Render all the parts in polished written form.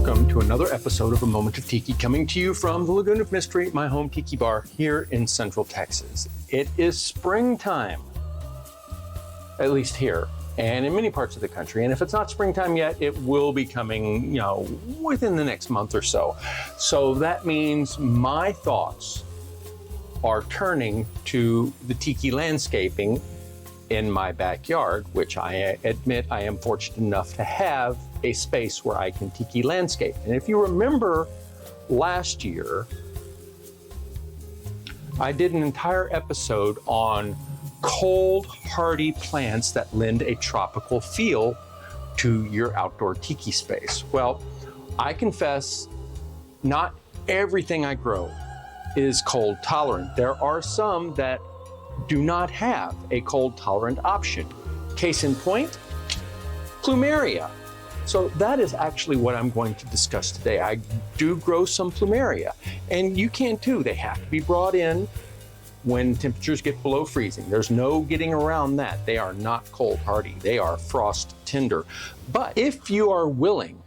Welcome to another episode of A Moment of Tiki, coming to you from the Lagoon of Mystery, my home tiki bar here in Central Texas. It is springtime, at least here, and in many parts of the country. And if it's not springtime yet, it will be coming, within the next month or so. So that means my thoughts are turning to the tiki landscaping in my backyard, which I admit I am fortunate enough to have a space where I can tiki landscape. And if you remember last year, I did an entire episode on cold, hardy plants that lend a tropical feel to your outdoor tiki space. Well, I confess, not everything I grow is cold tolerant. There are some that do not have a cold tolerant option. Case in point, Plumeria. So that is actually what I'm going to discuss today. I do grow some Plumeria, and you can too. They have to be brought in when temperatures get below freezing. There's no getting around that. They are not cold hardy. They are frost tender. But if you are willing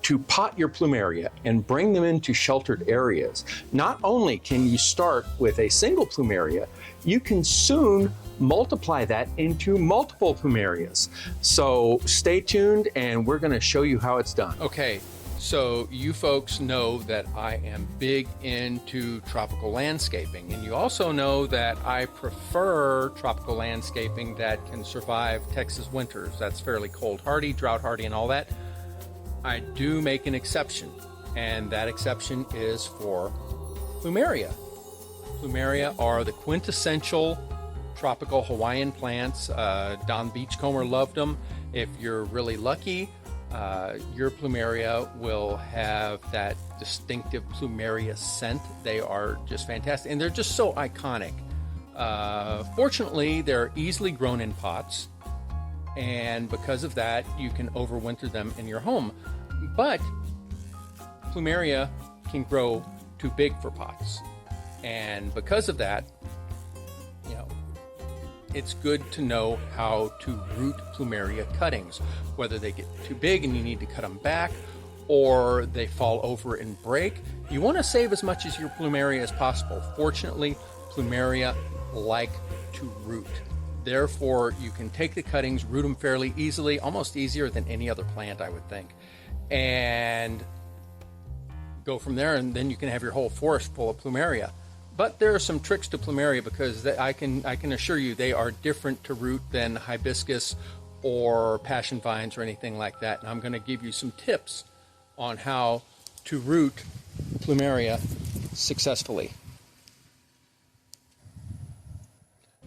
to pot your Plumeria and bring them into sheltered areas, not only can you start with a single Plumeria, you can soon multiply that into multiple Plumerias. So stay tuned and we're gonna show you how it's done. Okay, so you folks know that I am big into tropical landscaping, and you also know that I prefer tropical landscaping that can survive Texas winters. That's fairly cold hardy, drought hardy, and all that. I do make an exception, and that exception is for Plumeria. Plumeria are the quintessential tropical Hawaiian plants. Don Beachcomber loved them. If you're really lucky, your Plumeria will have that distinctive Plumeria scent. They are just fantastic, and they're just so iconic. Fortunately, they're easily grown in pots, and because of that, you can overwinter them in your home. But Plumeria can grow too big for pots, and because of that, it's good to know how to root Plumeria cuttings, whether they get too big and you need to cut them back, or they fall over and break. You want to save as much as your Plumeria as possible. Fortunately, Plumeria like to root. Therefore, you can take the cuttings, root them fairly easily, almost easier than any other plant, I would think, and go from there, and then you can have your whole forest full of Plumeria. But there are some tricks to Plumeria, because I can assure you they are different to root than hibiscus or passion vines or anything like that. And I'm going to give you some tips on how to root Plumeria successfully.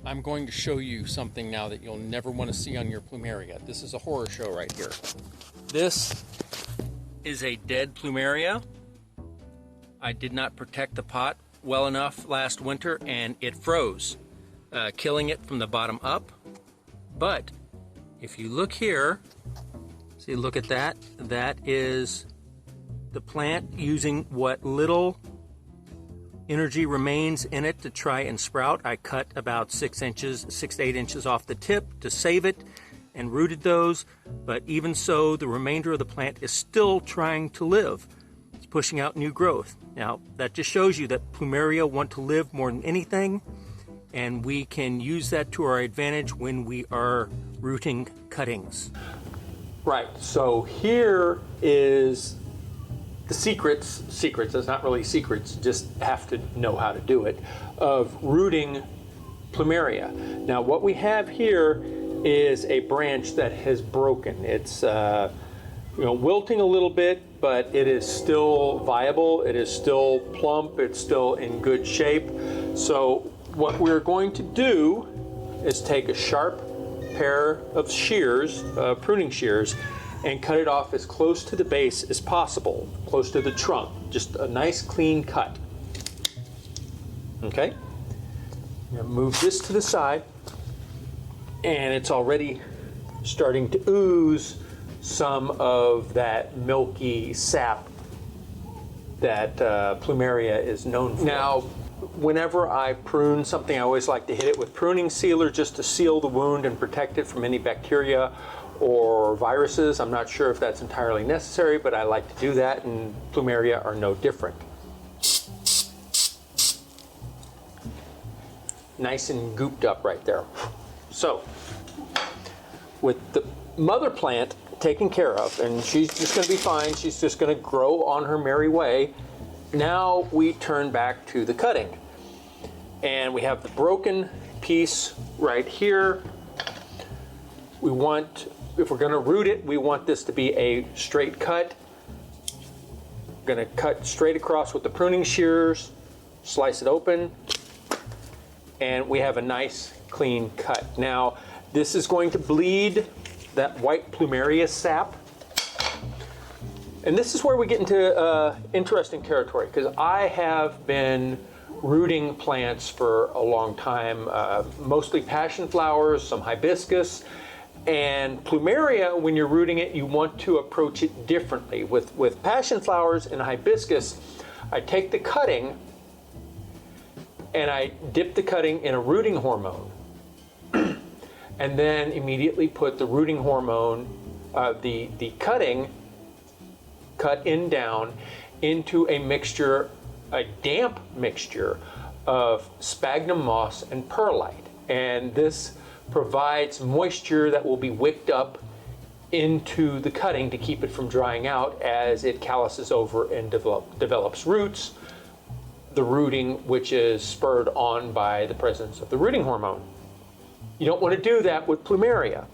I'm going to show you something now that you'll never want to see on your Plumeria. This is a horror show right here. This is a dead Plumeria. I did not protect the pot well enough last winter, and it froze, killing it from the bottom up. But if you look here, see, look at that. That is the plant using what little energy remains in it to try and sprout. I cut about 6 to 8 inches off the tip to save it and rooted those, but even so, the remainder of the plant is still trying to live. It's pushing out new growth. Now, that just shows you that Plumeria want to live more than anything, and we can use that to our advantage when we are rooting cuttings. Right, so here is the secrets, it's not really secrets, just have to know how to do it, of rooting Plumeria. Now what we have here is a branch that has broken. It's wilting a little bit, but it is still viable, it is still plump, it's still in good shape. So what we're going to do is take a sharp pair of shears, pruning shears, and cut it off as close to the base as possible, close to the trunk. Just a nice clean cut. Okay? I'm gonna move this to the side, and it's already starting to ooze some of that milky sap that Plumeria is known for. Now, whenever I prune something, I always like to hit it with pruning sealer just to seal the wound and protect it from any bacteria or viruses. I'm not sure if that's entirely necessary, but I like to do that, and Plumeria are no different. Nice and gooped up right there. So, with the mother plant taken care of, and she's just going to be fine, she's just going to grow on her merry way, now we turn back to the cutting. And we have the broken piece right here. We want, if we're going to root it, we want this to be a straight cut. Going to cut straight across with the pruning shears, slice it open, and we have a nice clean cut. Now, this is going to bleed that white Plumeria sap. And this is where we get into interesting territory, because I have been rooting plants for a long time, mostly passion flowers, some hibiscus, and Plumeria. When you're rooting it, you want to approach it differently. With passion flowers and hibiscus, I take the cutting and I dip the cutting in a rooting hormone, and then immediately put the rooting hormone, the cutting, cut in down, into a mixture, a damp mixture of sphagnum moss and perlite. And this provides moisture that will be wicked up into the cutting to keep it from drying out as it calluses over and develops roots, the rooting which is spurred on by the presence of the rooting hormone. You don't want to do that with Plumeria.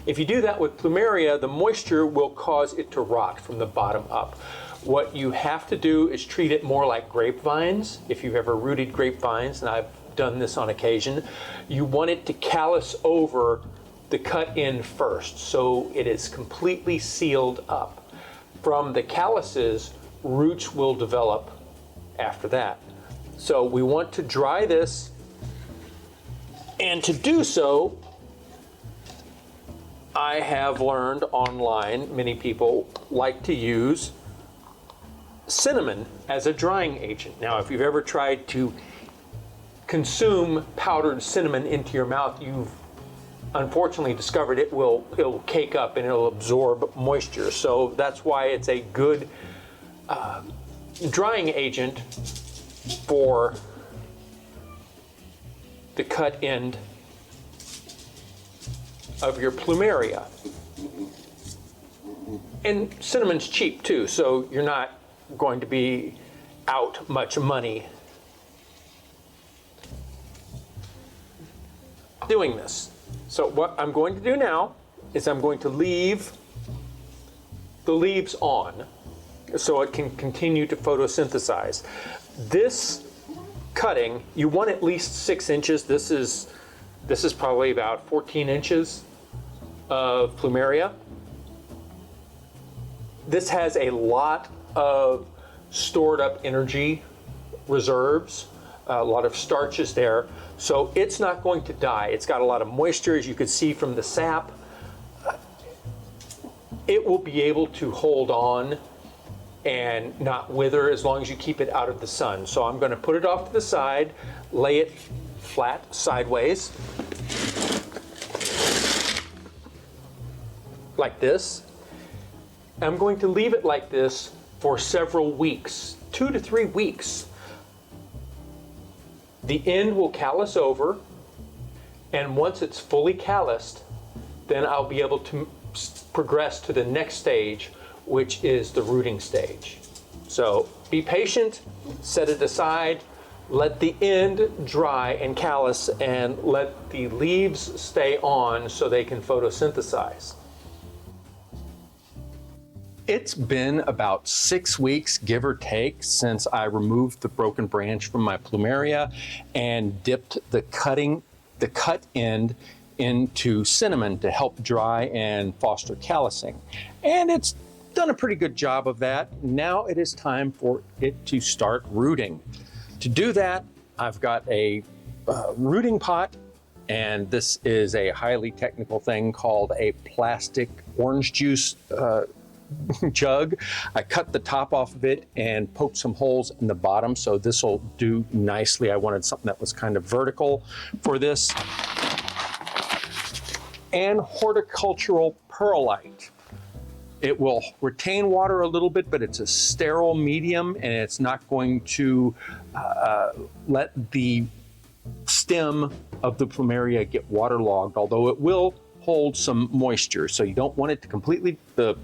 If you do that with Plumeria, the moisture will cause it to rot from the bottom up. What you have to do is treat it more like grapevines. If you've ever rooted grapevines, and I've done this on occasion, you want it to callus over the cut in first, so it is completely sealed up. From the calluses, roots will develop after that. So we want to dry this, and to do so, I have learned online, many people like to use cinnamon as a drying agent. Now, if you've ever tried to consume powdered cinnamon into your mouth, you've unfortunately discovered it'll cake up and it'll absorb moisture. So that's why it's a good drying agent for the cut end of your Plumeria. And cinnamon's cheap too, so you're not going to be out much money doing this. So what I'm going to do now is I'm going to leave the leaves on so it can continue to photosynthesize. This cutting, you want at least 6 inches. This is probably about 14 inches of Plumeria. This has a lot of stored up energy reserves, a lot of starches there, so it's not going to die. It's got a lot of moisture, as you can see from the sap. It will be able to hold on and not wither as long as you keep it out of the sun. So I'm going to put it off to the side, lay it flat sideways like this. I'm going to leave it like this for several weeks, 2 to 3 weeks. The end will callus over, and once it's fully calloused, then I'll be able to progress to the next stage, which is the rooting stage. So be patient, set it aside, let the end dry and callus, and let the leaves stay on so they can photosynthesize. It's been about 6 weeks, give or take, since I removed the broken branch from my Plumeria and dipped the cut end into cinnamon to help dry and foster callousing. And it's done a pretty good job of that. Now it is time for it to start rooting. To do that, I've got a rooting pot, and this is a highly technical thing called a plastic orange juice jug. I cut the top off of it and poked some holes in the bottom, so this will do nicely. I wanted something that was kind of vertical for this. and horticultural perlite. It will retain water a little bit, but it's a sterile medium, and it's not going to let the stem of the Plumeria get waterlogged, although it will hold some moisture. So you don't want it to the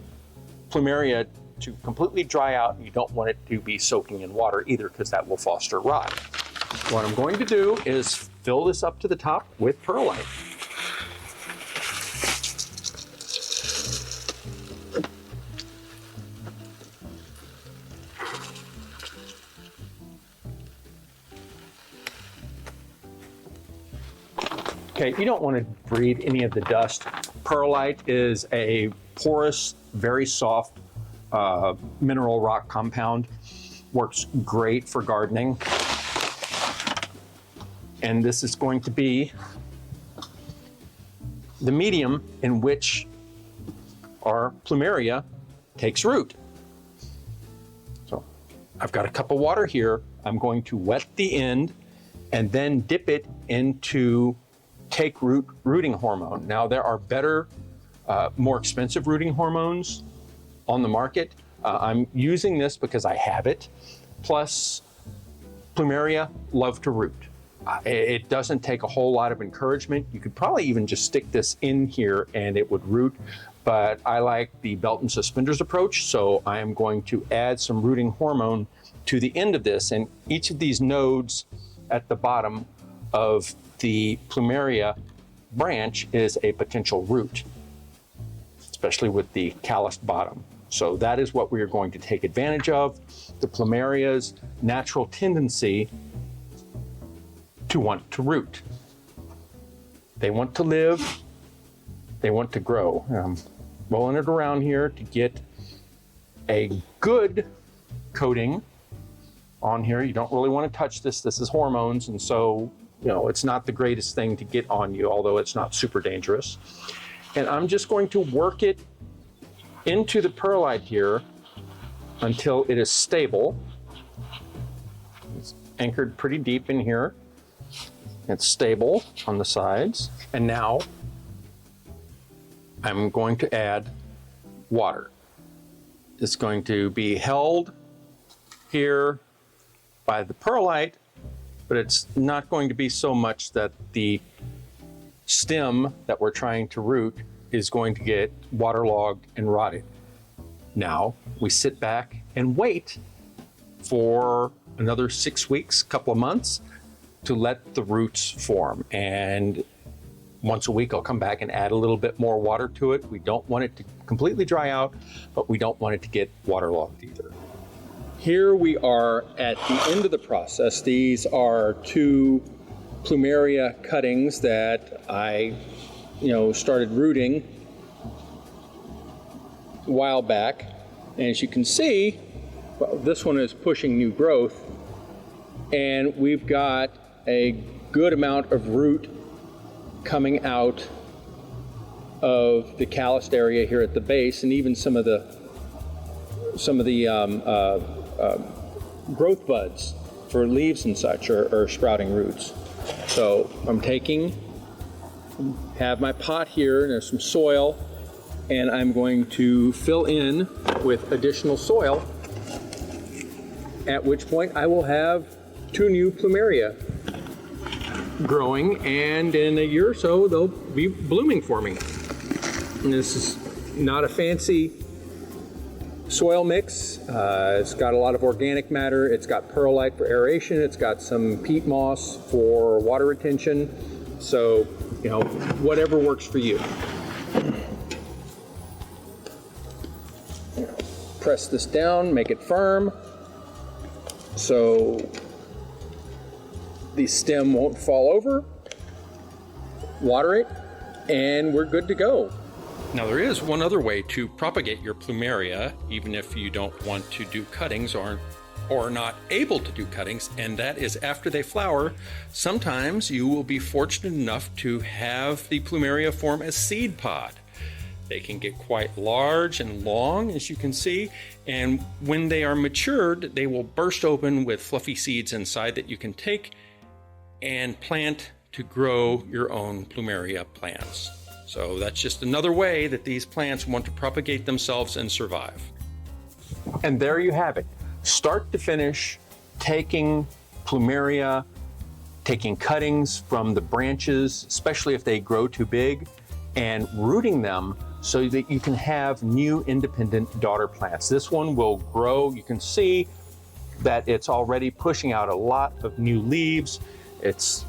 Plumeria to completely dry out, and you don't want it to be soaking in water either, because that will foster rot. What I'm going to do is fill this up to the top with perlite. Okay, you don't want to breathe any of the dust. Perlite is a porous, very soft mineral rock compound. Works great for gardening. And this is going to be the medium in which our Plumeria takes root. So I've got a cup of water here. I'm going to wet the end and then dip it into take root rooting hormone. Now there are better, more expensive rooting hormones on the market. I'm using this because I have it. Plus, Plumeria love to root. It doesn't take a whole lot of encouragement. You could probably even just stick this in here and it would root, but I like the belt and suspenders approach, so I am going to add some rooting hormone to the end of this, and each of these nodes at the bottom of the Plumeria branch is a potential root, especially with the calloused bottom. So that is what we are going to take advantage of, the Plumeria's natural tendency to want to root. They want to live, they want to grow. I'm rolling it around here to get a good coating on here. You don't really want to touch this. This is hormones, and so it's not the greatest thing to get on you, although it's not super dangerous. And I'm just going to work it into the perlite here until it is stable. It's anchored pretty deep in here. It's stable on the sides. And now I'm going to add water. It's going to be held here by the perlite, but it's not going to be so much that the stem that we're trying to root is going to get waterlogged and rotted. Now we sit back and wait for another 6 weeks, couple of months, to let the roots form. And once a week I'll come back and add a little bit more water to it. We don't want it to completely dry out, but we don't want it to get waterlogged either. Here we are at the end of the process. These are 2 Plumeria cuttings that I started rooting a while back. And as you can see, this one is pushing new growth, and we've got a good amount of root coming out of the calloused area here at the base, and even some of the growth buds for leaves and such are sprouting roots. So I'm have my pot here, and there's some soil, and I'm going to fill in with additional soil, at which point I will have 2 new Plumeria growing, and in a year or so they'll be blooming for me. And this is not a fancy soil mix. It's got a lot of organic matter. It's got perlite for aeration. It's got some peat moss for water retention. So, whatever works for you. Press this down, make it firm, so the stem won't fall over. Water it, and we're good to go. Now there is one other way to propagate your Plumeria, even if you don't want to do cuttings or not able to do cuttings, and that is after they flower. Sometimes you will be fortunate enough to have the Plumeria form a seed pod. They can get quite large and long, as you can see, and when they are matured, they will burst open with fluffy seeds inside that you can take and plant to grow your own Plumeria plants. So that's just another way that these plants want to propagate themselves and survive. And there you have it. Start to finish, taking Plumeria, taking cuttings from the branches, especially if they grow too big, and rooting them so that you can have new independent daughter plants. This one will grow. You can see that it's already pushing out a lot of new leaves. It's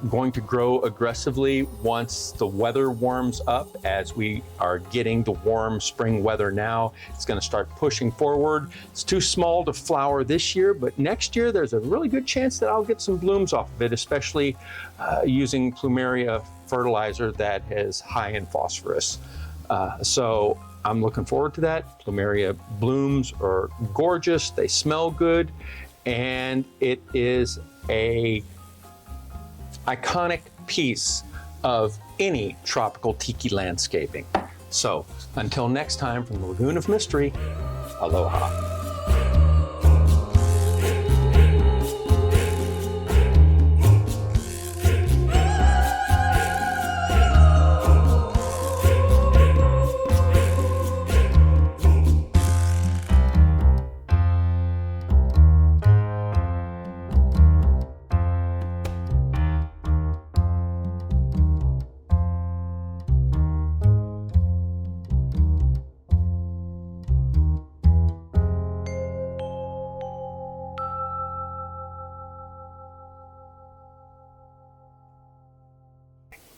going to grow aggressively once the weather warms up. As we are getting the warm spring weather now, it's going to start pushing forward. It's too small to flower this year, but next year there's a really good chance that I'll get some blooms off of it, especially using Plumeria fertilizer that is high in phosphorus. So I'm looking forward to that. Plumeria blooms are gorgeous, they smell good, and it is a iconic piece of any tropical tiki landscaping. So until next time, from the Lagoon of Mystery, aloha.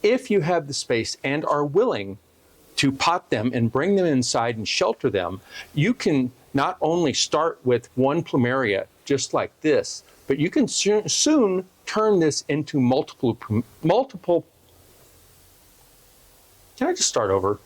If you have the space and are willing to pot them and bring them inside and shelter them, you can not only start with one Plumeria just like this, but you can soon turn this into multiple. Can I just start over?